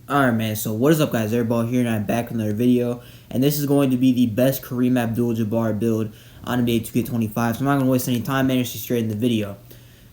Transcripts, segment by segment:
Alright, man, so what is up, guys? Airball here, and I'm back with another video. And this is going to be the best Kareem Abdul Jabbar build on NBA 2K25. So I'm not going to waste any time, man. Just straight in the video.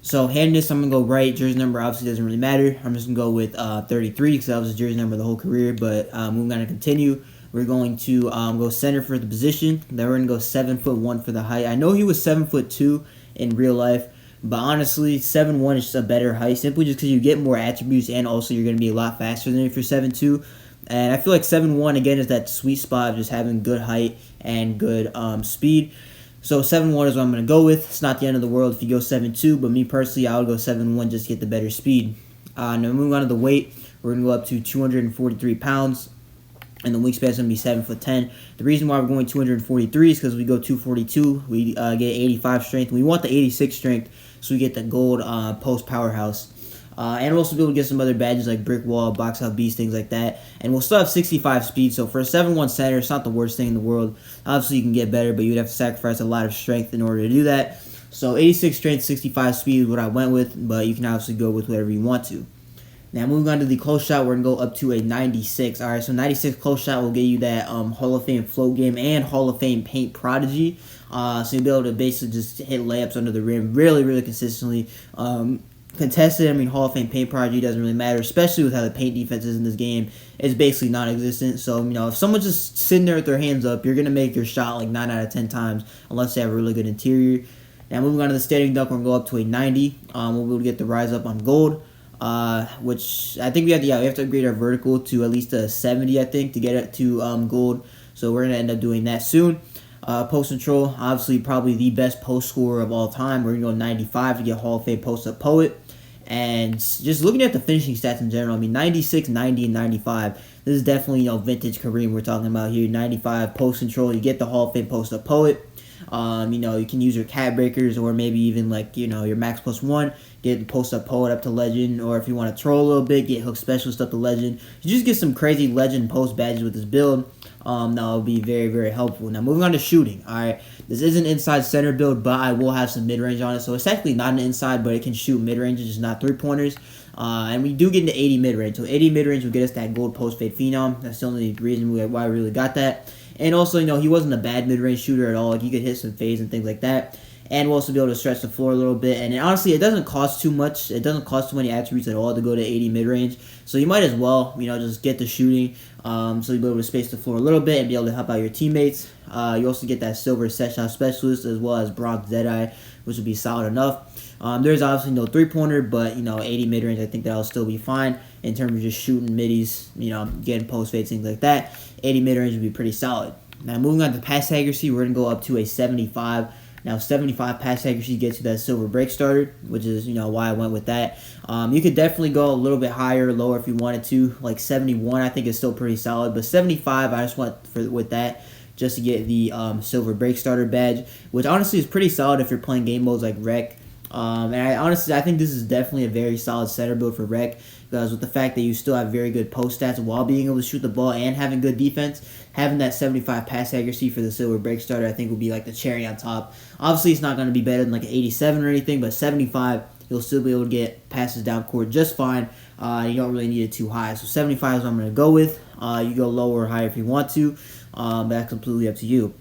So, handing this, I'm going to go right. Jersey number obviously doesn't really matter. I'm just going to go with 33 because that was his jersey number the whole career. But we're going to continue. We're going to go center for the position. Then we're going to go 7'1" for the height. I know he was 7'2" in real life. But honestly, 7'1" is just a better height, simply just because you get more attributes, and also you're going to be a lot faster than if you're 7'2". And I feel like 7'1", again, is that sweet spot of just having good height and good speed. So 7'1" is what I'm going to go with. It's not the end of the world if you go 7'2", but me personally, I would go 7'1" just to get the better speed. Now moving on to the weight, we're going to go up to 243 pounds. And the wingspan is going to be 7'10". The reason why we're going 243 is because we go 242. We get 85 strength. We want the 86 strength, so we get the gold post powerhouse. And we'll also be able to get some other badges like brick wall, box out beast, things like that. And we'll still have 65 speed. So for a 7'1" center, it's not the worst thing in the world. Obviously, you can get better, but you'd have to sacrifice a lot of strength in order to do that. So 86 strength, 65 speed is what I went with, but you can obviously go with whatever you want to. Now, moving on to the close shot, we're going to go up to a 96. All right, so 96 close shot will get you that Hall of Fame float game and Hall of Fame paint prodigy. So you'll be able to basically just hit layups under the rim really, really consistently. Contested, I mean, Hall of Fame paint prodigy doesn't really matter, especially with how the paint defense is in this game. It's basically non-existent. So, you know, if someone's just sitting there with their hands up, you're going to make your shot like 9 out of 10 times unless they have a really good interior. Now, moving on to the standing dunk, we're going to go up to a 90. We'll be able to get the rise up on gold. Which I think we have to upgrade our vertical to at least a 70, I think, to get it to gold. So we're gonna end up doing that soon. Post control, obviously probably the best post scorer of all time. We're gonna go 95 to get Hall of Fame post up poet. And just looking at the finishing stats in general, I mean, 96, 90, and 95. This is definitely, you know, vintage Kareem we're talking about here. 95 post control, you get the Hall of Fame post up poet. You know, you can use your cat breakers or maybe even like, you know, your max +1, get the post up poet up to legend, or if you want to troll a little bit, get hook specialist up to legend. You just get some crazy legend post badges with this build. That will be very, very helpful. Now moving on to shooting. Alright, this is an inside center build, but I will have some mid-range on it. So it's technically not an inside, but it can shoot mid-range, just not 3-pointers. And we do get into 80 mid-range. So 80 mid-range will get us that gold post fade phenom. That's the only reason why I really got that. And also, you know, he wasn't a bad mid-range shooter at all. Like, he could hit some fades and things like that. And we'll also be able to stretch the floor a little bit. And honestly, it doesn't cost too much. It doesn't cost too many attributes at all to go to 80 mid-range. So you might as well, you know, just get the shooting. So you'll be able to space the floor a little bit and be able to help out your teammates. You also get that silver set shot specialist as well as bronze Deadeye, which would be solid enough. There's obviously no 3-pointer, but, you know, 80 mid-range, I think that'll still be fine in terms of just shooting middies, you know, getting post fades, things like that. 80 mid-range would be pretty solid. Now, moving on to pass accuracy, we're going to go up to a 75. Now, 75 pass accuracy gets you that silver break starter, which is, you know, why I went with that. You could definitely go a little bit higher or lower if you wanted to. Like 71, I think is still pretty solid. But 75, I just went with that just to get the silver break starter badge, which honestly is pretty solid if you're playing game modes like Rec. And I think this is definitely a very solid center build for Rec, because with the fact that you still have very good post stats while being able to shoot the ball and having good defense, having that 75 pass accuracy for the silver break starter, I think will be like the cherry on top. Obviously, it's not going to be better than like an 87 or anything, but 75, you'll still be able to get passes down court just fine. You don't really need it too high. So 75 is what I'm going to go with. You go lower or higher if you want to, but that's completely up to you.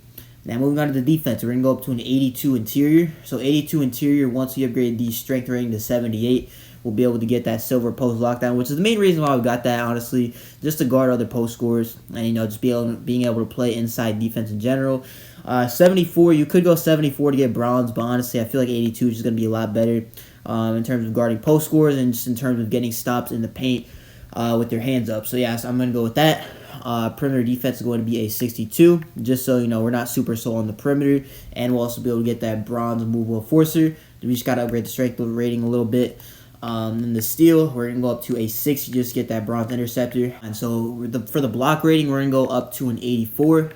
Now, moving on to the defense, we're going to go up to an 82 interior. So 82 interior, once we upgrade the strength rating to 78, we'll be able to get that silver post lockdown, which is the main reason why we got that, honestly, just to guard other post scorers and, you know, just being able to play inside defense in general. 74, you could go 74 to get bronze, but honestly, I feel like 82 is just going to be a lot better in terms of guarding post scorers and just in terms of getting stops in the paint with their hands up. So, yeah, so I'm going to go with that. Perimeter defense is going to be a 62, just so, you know, we're not super slow on the perimeter, and we'll also be able to get that bronze movable enforcer. We just got to upgrade the strength rating a little bit. In the steal, we're going to go up to a 6. You just get that bronze interceptor. And so for the block rating, we're going to go up to an 84.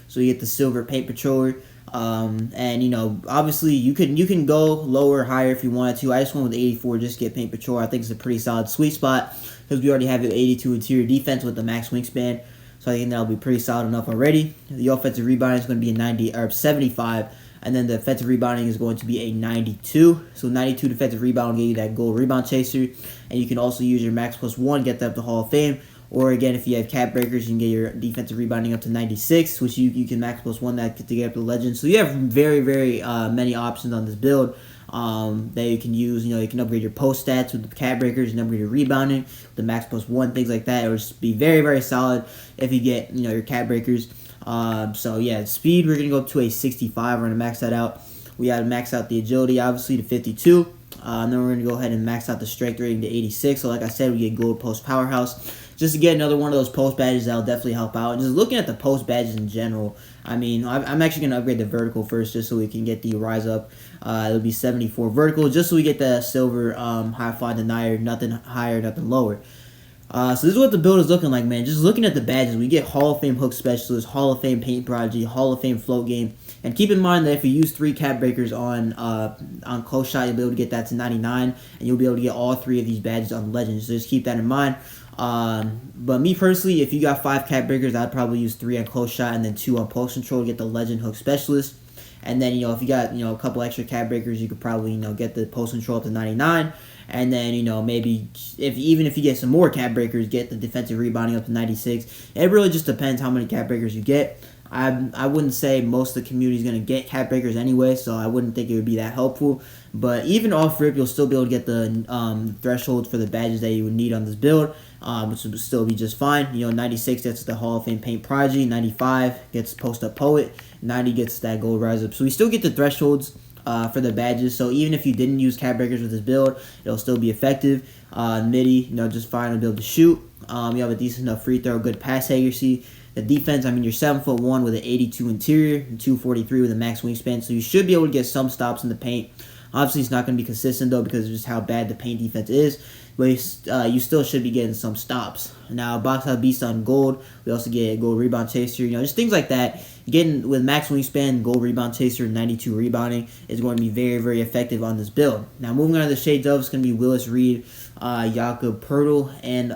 So you get the silver paint patroller. And, you know, obviously you can go lower or higher if you wanted to. I just went with 84 just to get paint patrol. I think it's a pretty solid sweet spot because we already have the 82 interior defense with the max wingspan. So I think that'll be pretty solid enough already. The offensive rebounding is going to be a 90 or 75. And then the defensive rebounding is going to be a 92. So 92 defensive rebound will give you that gold rebound chaser. And you can also use your max +1, get that up to Hall of Fame. Or again, if you have cap breakers, you can get your defensive rebounding up to 96, which you can max plus 1 that to get up to legend. So you have very, very many options on this build that you can use. You can upgrade your post stats with the cap breakers, and upgrade your rebounding, the max plus 1, things like that. It would just be very, very solid if you get your cap breakers. So yeah, speed, we're gonna go up to a 65. We're gonna max that out. We gotta max out the agility, obviously, to 52. And then we're going to go ahead and max out the strength rating to 86. So like I said, we get gold post powerhouse. Just to get another one of those post badges, that'll definitely help out. Just looking at the post badges in general, I mean, I'm actually going to upgrade the vertical first just so we can get the rise up. It'll be 74 vertical just so we get the silver high fly denier, nothing higher, nothing lower. So this is what the build is looking like, man. Just looking at the badges, we get Hall of Fame Hook Specialist, Hall of Fame Paint Prodigy, Hall of Fame Float Game. And keep in mind that if you use 3 cap breakers on close shot, you'll be able to get that to 99, and you'll be able to get all 3 of these badges on Legends. So just keep that in mind. But me personally, if you got 5 cap breakers, I'd probably use 3 on close shot and then 2 on post control to get the Legend Hook Specialist. And then, if you got, a couple extra cap breakers, you could probably, get the post control up to 99. And then, maybe even if you get some more cap breakers, get the defensive rebounding up to 96. It really just depends how many cap breakers you get. I wouldn't say most of the community is going to get cap breakers anyway, so I wouldn't think it would be that helpful. But even off rip, you'll still be able to get the thresholds for the badges that you would need on this build, which would still be just fine. 96 gets the Hall of Fame Paint Prodigy, 95 gets Post Up Poet, 90 gets that Gold Rise Up. So we still get the thresholds for the badges. So even if you didn't use cap breakers with this build, it'll still be effective. Midi, just fine to be able to shoot. You have a decent enough free throw, good pass accuracy. The defense, I mean, you're 7'1" with an 82 interior and 243 with a max wingspan, so you should be able to get some stops in the paint. Obviously, it's not going to be consistent, though, because of just how bad the paint defense is, but you still should be getting some stops. Now, box out beast on gold. We also get gold rebound chaser, just things like that. Getting with max wingspan, gold rebound chaser, 92 rebounding is going to be very, very effective on this build. Now, moving on to the shades of, it's going to be Willis Reed, Jakob Pertl, and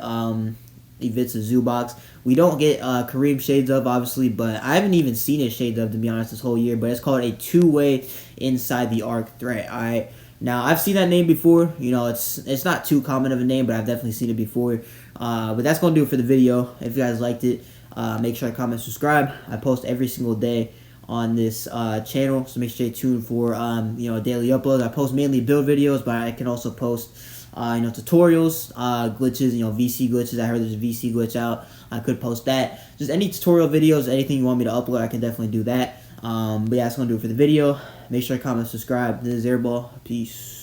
Ivica Zubac. We don't get Kareem shades of, obviously, but I haven't even seen his shades of, to be honest, this whole year. But it's called a two-way inside the arc threat. All right. Now, I've seen that name before. It's not too common of a name, but I've definitely seen it before. But that's going to do it for the video. If you guys liked it, make sure to comment, subscribe. I post every single day on this channel, so make sure to stay tuned for daily uploads. I post mainly build videos, but I can also post tutorials, glitches, VC glitches. I heard there's a VC glitch out. I could post that. Just any tutorial videos, anything you want me to upload, I can definitely do that. But yeah, that's going to do it for the video. Make sure to comment, subscribe. This is Airball. Peace.